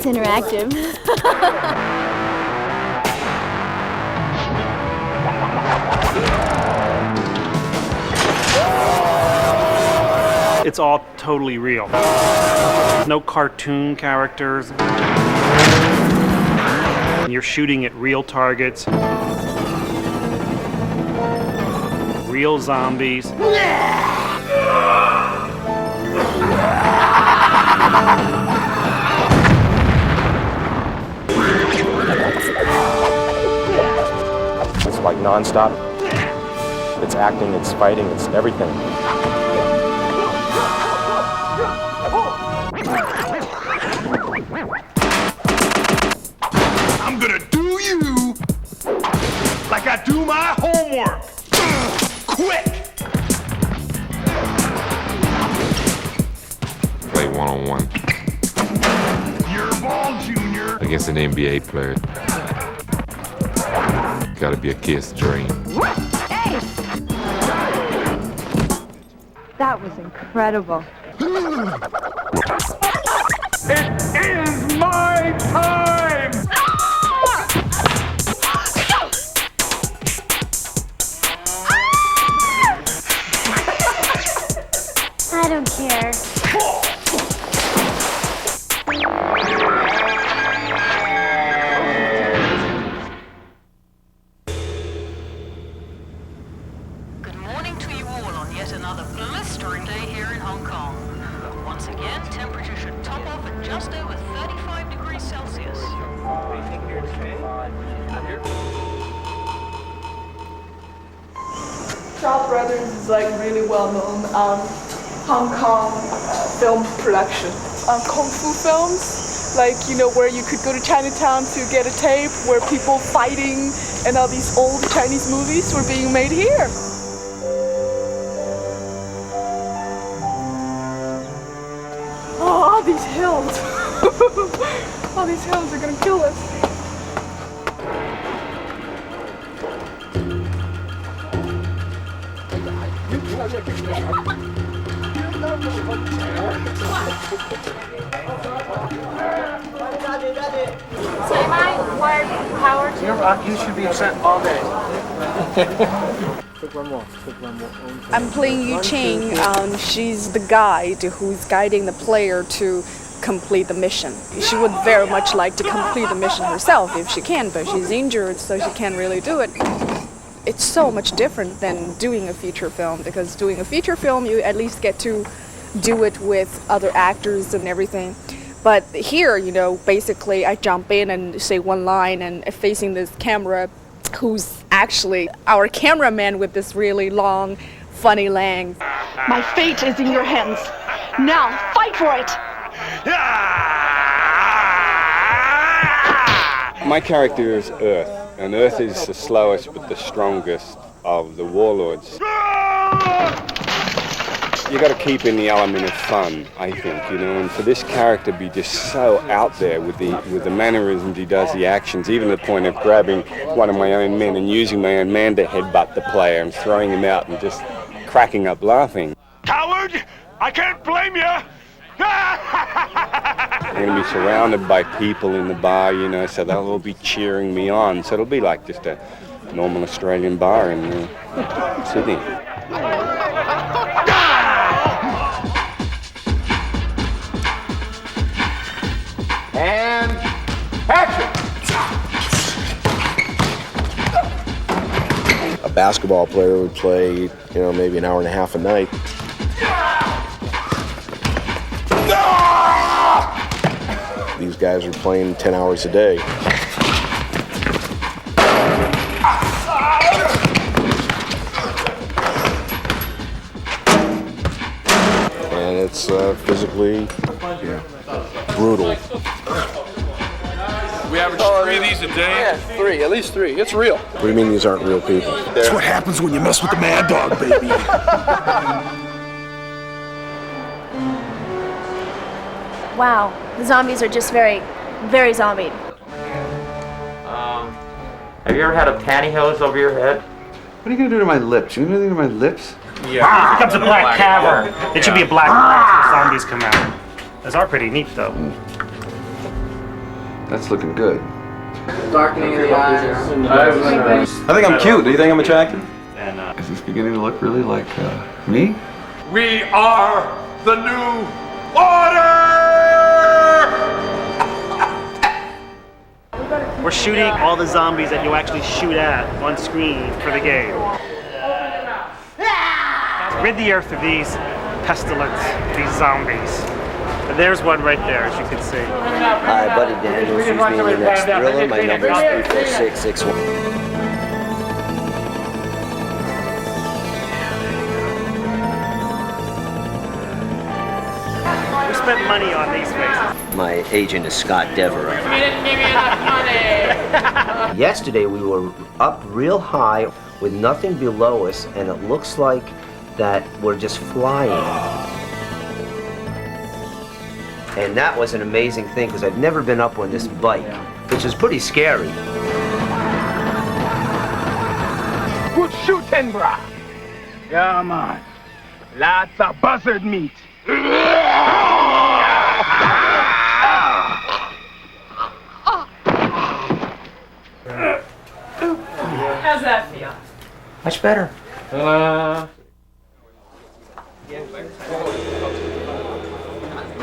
interactive. It's all totally real. No cartoon characters. You're shooting at real targets. Real zombies. It's like non-stop. It's acting, it's fighting, it's everything. I'm gonna do you like I do my homework. Quick! Play one-on-one. Your ball, Junior. Against an NBA player. Gotta be a kid's dream. Hey! That was incredible. It is my time! I don't care. Good morning to you all on yet another blistering day here in Hong Kong. Once again, temperature should top off at just over 35 degrees Celsius. Shaw Brothers is like really well known Hong Kong film production. Kung Fu films, like, you know, where you could go to Chinatown to get a tape where people fighting and all these old Chinese movies were being made here. Oh, all these hills. All these hills are gonna kill us. So am I wired power to? You should be sent all day. I'm playing Yu Qing. She's the guide who's guiding the player to complete the mission. She would very much like to complete the mission herself if she can, but she's injured, so she can't really do it. It's so much different than doing a feature film, because doing a feature film, you at least get to do it with other actors and everything. But here, you know, basically I jump in and say one line and facing this camera, who's actually our cameraman with this really long, funny length. My fate is in your hands. Now, fight for it! My character is Earth, and Earth is the slowest but the strongest of the warlords. You got to keep in the element of fun, I think, you know, and for this character to be just so out there with the mannerisms he does, the actions, even to the point of grabbing one of my own men and using my own man to headbutt the player and throwing him out and just cracking up laughing. Coward! I can't blame you! I'm going to be surrounded by people in the bar, you know, so they'll all be cheering me on. So it'll be like just a normal Australian bar in Sydney. And action! A basketball player would play, you know, maybe an hour and a half a night. These guys are playing 10 hours a day. And it's physically brutal. We average 3 of these a day? Yeah, 3, at least 3. It's real. What do you mean these aren't real people? That's what happens when you mess with the mad dog, baby. Wow, the zombies are just very, very zombied. Have you ever had a pantyhose over your head? What are you going to do to my lips? You going to do anything to my lips? Yeah. It becomes a black cavern. It should be a black box when zombies come out. Those are pretty neat, though. That's looking good. Darkening of the eyes. I think I'm cute. Do you think I'm attractive? Is this beginning to look really like me? We are the new order! We're shooting all the zombies that you actually shoot at on screen for the game. Rid the earth of these pestilence, these zombies. And there's one right there, as you can see. Hi, Buddy Daniels. Use me in your next thriller. My number is 34661. We spent money on these faces. My agent is Scott Devereaux. You didn't give me enough money. Yesterday we were up real high with nothing below us, and it looks like that we're just flying. And that was an amazing thing, because I've never been up on this bike, which is pretty scary. Good shooting, brah. Yeah, man. Lots of buzzard meat. How's that feel? Much better.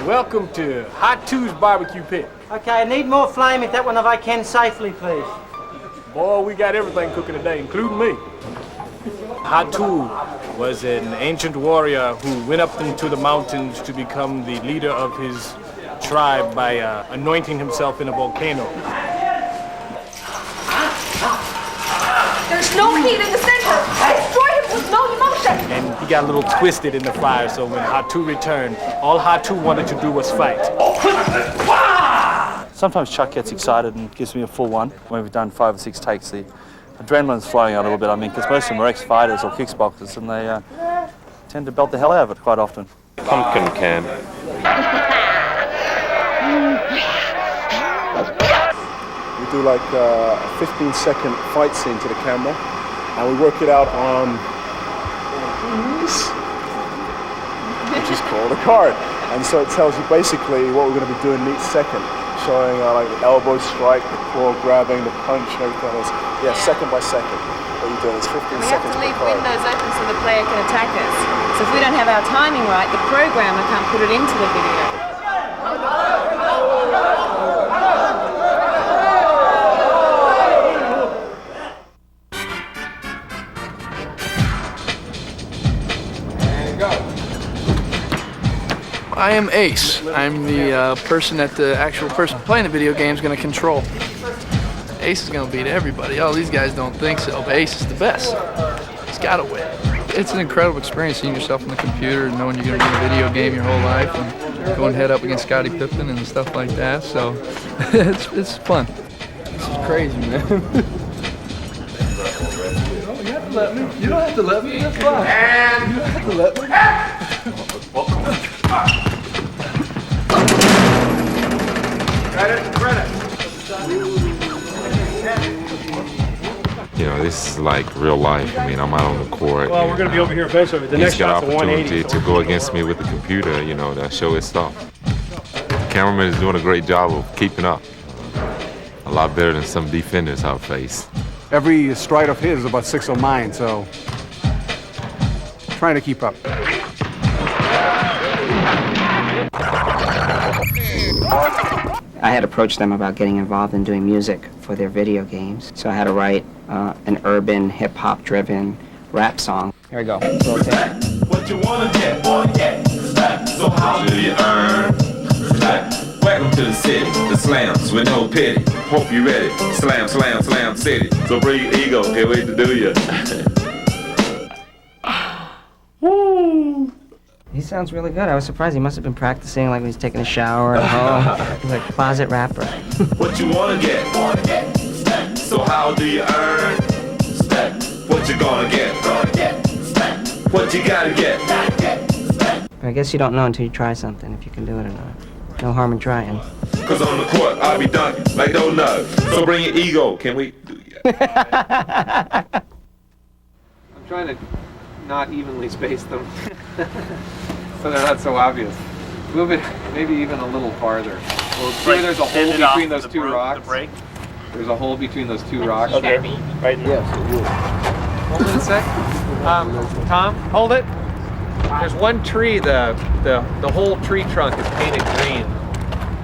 Welcome to Hot Two's Barbecue Pit. Okay, I need more flame at that one if I can safely, please. Boy, we got everything cooking today, including me. Hot Two was an ancient warrior who went up into the mountains to become the leader of his tribe by anointing himself in a volcano. There's no heat in the center. Destroy him with no emotion. And he got a little twisted in the fire, so when Hot Two returned, all Hot Two wanted to do was fight. Sometimes Chuck gets excited and gives me a full one. When we've done 5 or 6 takes, the adrenaline's flowing out a little bit. I mean, because most of them are ex-fighters or kickboxers, and they tend to belt the hell out of it quite often. Pumpkin can. We do like a 15-second fight scene to the camera, and we work it out on this, which is called a card. And so it tells you basically what we're going to be doing in each second, showing like the elbow strike, the claw grabbing, the punch, and everything else. Yeah, second by second. What you're doing is 15 We seconds have to leave per card. windows open so the player can attack us. So if we don't have our timing right, the programmer can't put it into the video. I am Ace. I'm the person that the actual person playing the video game is going to control. Ace is going to beat everybody. Oh, these guys don't think so, but Ace is the best. He's got to win. It's an incredible experience seeing yourself on the computer and knowing you're going to be in a video game your whole life and going head up against Scottie Pippen and stuff like that. So it's fun. This is crazy, man. You have to let me. You don't have to let me. That's fine. And you don't have to let me. Credit. You know, this is like real life. I mean, I'm out on the court. Well, we're going to be over here eventually. The next shot's a 180. He's got opportunity to go against me with the computer, you know, to show his stuff. The cameraman is doing a great job of keeping up. A lot better than some defenders I've faced. Every stride of his is about 6 of mine, so trying to keep up. I had approached them about getting involved in doing music for their video games, so I had to write an urban, hip-hop driven rap song. Here we go. What you wanna get, so how do you earn? Welcome to the city, the slams with no pity. Hope you ready. Slam, slam, slam city. So bring your ego, can't wait to do ya. Woo! He sounds really good. I was surprised. He must have been practicing like when he's taking a shower at home. He's like a closet rapper. What you wanna get, so how do you earn? What you gonna get, what you gotta get. I guess you don't know until you try something if you can do it or not. No harm in trying. Cause on the court, I'll be dunking like don't know. So bring your ego, can we do ya? I'm trying to not evenly space them so they're not so obvious. A little bit, maybe even a little farther. See where there's a hole between those two rocks? The break. There's a hole between those two rocks. Okay. Right. Yes, it will. Hold it a sec. Tom, hold it. There's one tree, the whole tree trunk is painted green.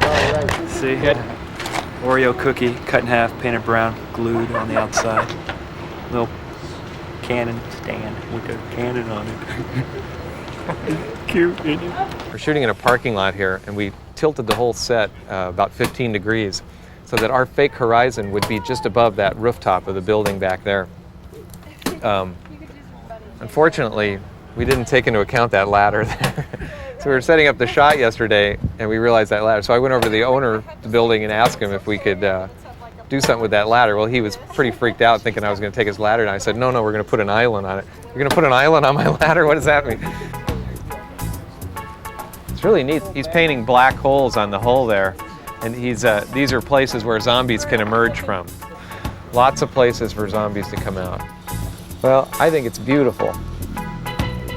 Oh, right. See? Oreo cookie, cut in half, painted brown, glued on the outside. Little cannon stand with a cannon on it. Cute, isn't it? We're shooting in a parking lot here, and we tilted the whole set about 15 degrees so that our fake horizon would be just above that rooftop of the building back there. Unfortunately, we didn't take into account that ladder there. So we were setting up the shot yesterday, and we realized that ladder. So I went over to the owner of the building and asked him if we could do something with that ladder. Well, he was pretty freaked out, thinking I was going to take his ladder, and I said, no, we're going to put an island on it. You're going to put an island on my ladder? What does that mean? It's really neat. He's painting black holes on the hull there, and these are places where zombies can emerge from. Lots of places for zombies to come out. Well, I think it's beautiful.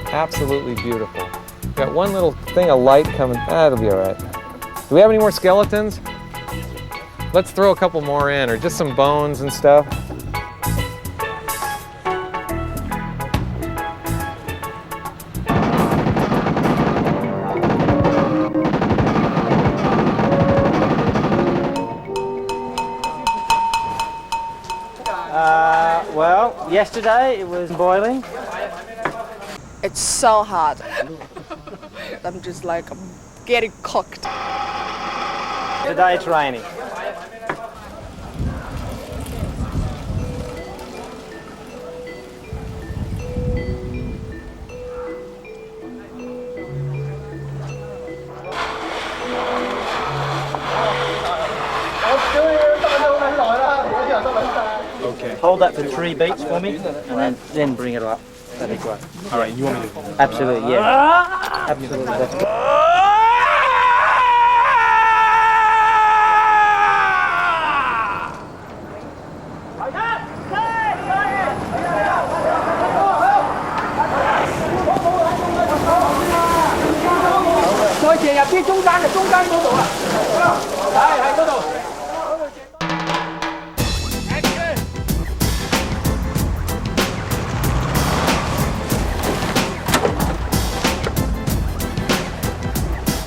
Absolutely beautiful. Got one little thing of light coming. That'll be all right. Do we have any more skeletons? Let's throw a couple more in, or just some bones and stuff. Well, yesterday it was boiling. It's so hot. I'm just like, I'm getting cooked. Today it's raining. Okay. Hold that for 3 beats for me, and then bring it up. That'd be great. All right, you want me to? Absolutely, yeah. Absolutely. That's good.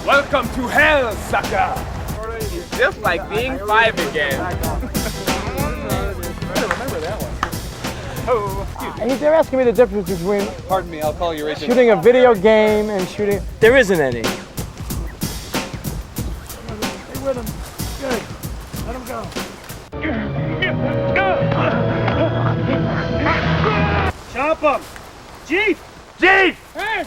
Welcome to hell, sucker! It's just like being 5 again. They're asking me the difference between Pardon me, I'll call you right shooting a video game and shooting. There isn't any. Stay with him. Good. Let him go. Chop him! Chief! Chief! Hey!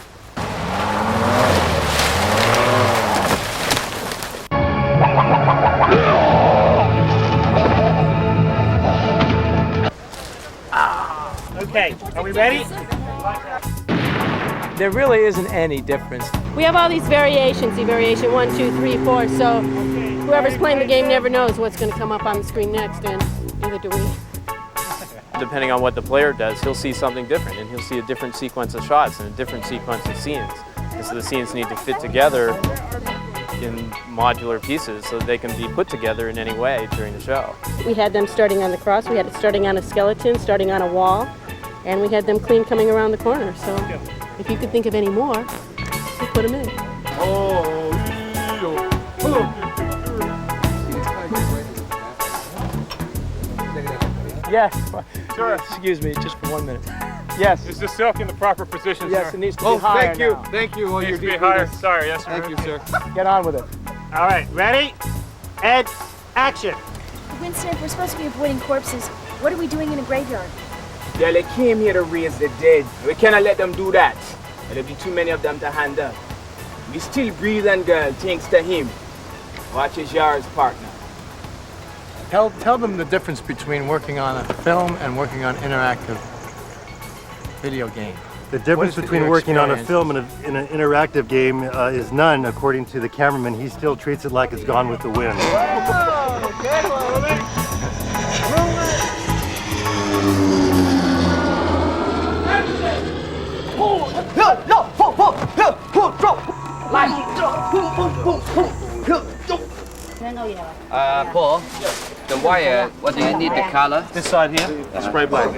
Okay, are we ready? There really isn't any difference. We have all these variations, see variation 1, 2, 3, 4, so whoever's playing the game never knows what's going to come up on the screen next, and neither do we. Depending on what the player does, he'll see something different, and he'll see a different sequence of shots and a different sequence of scenes. And so the scenes need to fit together in modular pieces so that they can be put together in any way during the show. We had them starting on the cross, we had it starting on a skeleton, starting on a wall, and we had them clean coming around the corner. So if you could think of any more, we put them in. Yes. Sure. Excuse me, just for 1 minute. Yes. Is the silk in the proper position, Yes, sir? it needs to be higher thank you. now. Thank you. Needs to be higher. Sorry, yes, sir. Thank you, sir. Get on with it. All right, ready? And action. Winston, if we're supposed to be avoiding corpses, what are we doing in a graveyard? Yeah, they came here to raise the dead. We cannot let them do that. There'll be too many of them to handle. We still breathe and girl, thanks to him. Watch his yards, partner. Tell them the difference between working on a film and working on interactive video game. The difference between working on a film and in an interactive game is none, according to the cameraman. He still treats it like it's Gone with the Wind. Paul, the wire, what do you need the color? This side here, spray black.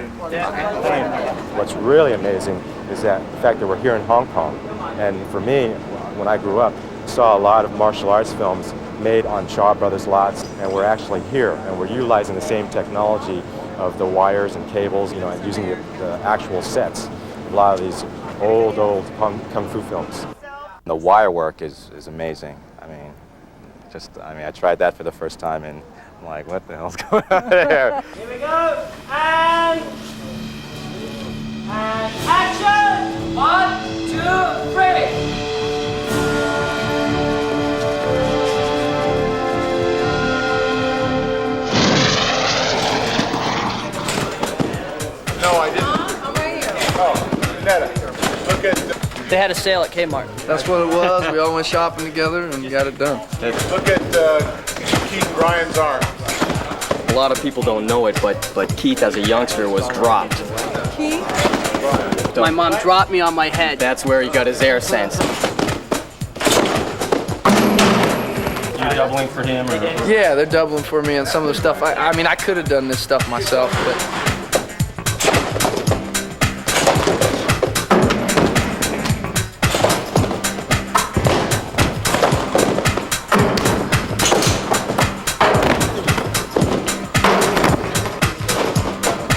What's really amazing is that the fact that we're here in Hong Kong, and for me, when I grew up, I saw a lot of martial arts films made on Shaw Brothers lots, and we're actually here, and we're utilizing the same technology of the wires and cables, you know, and using the actual sets. A lot of these old kung fu films. The wire work is amazing. I mean, I tried that for the first time, and I'm like, what the hell's going on there? Here we go, and action! 1, 2, 3! No, I didn't. I'm right here. Oh, Netta, look at... They had a sale at Kmart. That's what it was. We all went shopping together and got it done. Look at Keith and Brian's arm. A lot of people don't know it, but Keith as a youngster was dropped. Keith? My mom dropped me on my head. That's where he got his air sense. You're doubling for him? Or? Yeah, they're doubling for me on some of the stuff. I mean, I could have done this stuff myself, but...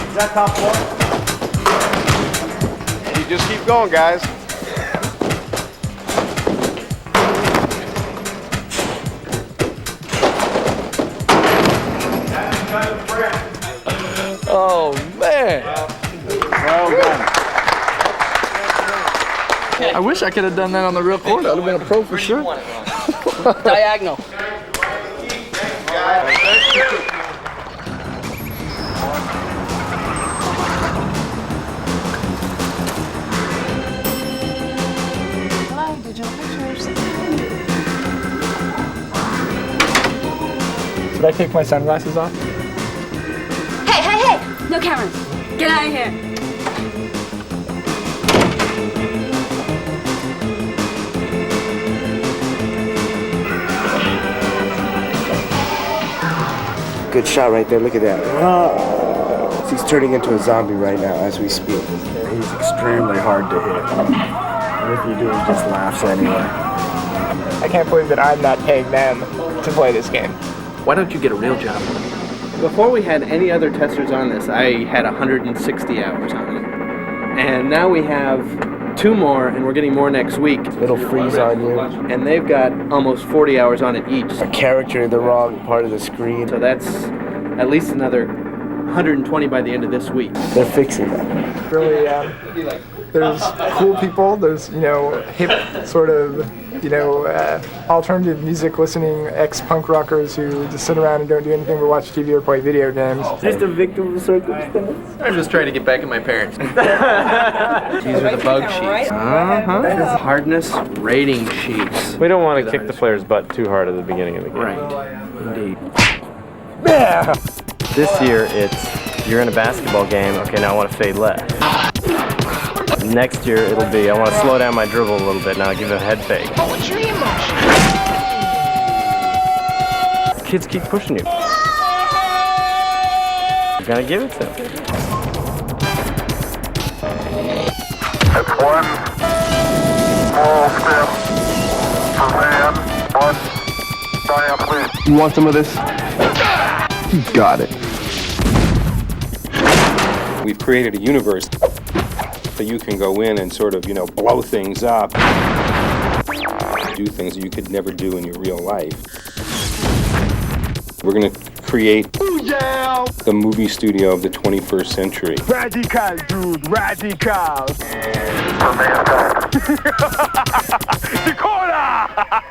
Is that top floor? You just keep going, guys. Oh, man. Well done. I wish I could have done that on the real court. I would have been a pro for sure. Diagonal. Should I take my sunglasses off? Hey, hey, hey! No cameras. Get out of here. Good shot right there. Look at that. He's turning into a zombie right now as we speak. He's extremely hard to hit. And if you do, he just laughs anyway. I can't believe that I'm not paying them to play this game. Why don't you get a real job? Before we had any other testers on this, I had 160 hours on it. And now we have 2 more, and we're getting more next week. It'll freeze on you. And they've got almost 40 hours on it each. A character in the wrong part of the screen. So that's at least another 120 by the end of this week. They're fixing that. Really, there's cool people, there's, you know, hip sort of, you know, alternative music listening ex-punk rockers who just sit around and don't do anything but watch TV or play video games. Just a victim of circumstance. I'm just trying to get back at my parents. These are the bug sheets. Hardness rating sheets. We don't want to kick the player's butt too hard at the beginning of the game. Right, indeed. Yeah. This year it's, you're in a basketball game, okay, now I want to fade left. Next year it'll be, I want to slow down my dribble a little bit, now give it a head fake. Kids keep pushing you. You gotta give it to them. That's one small step for man, one giant leap. You want some of this? You got it. We've created a universe so you can go in and sort of, you know, blow things up, do things that you could never do in your real life. We're going to create the movie studio of the 21st century. Radical, dude, radical. For mankind. Dakota!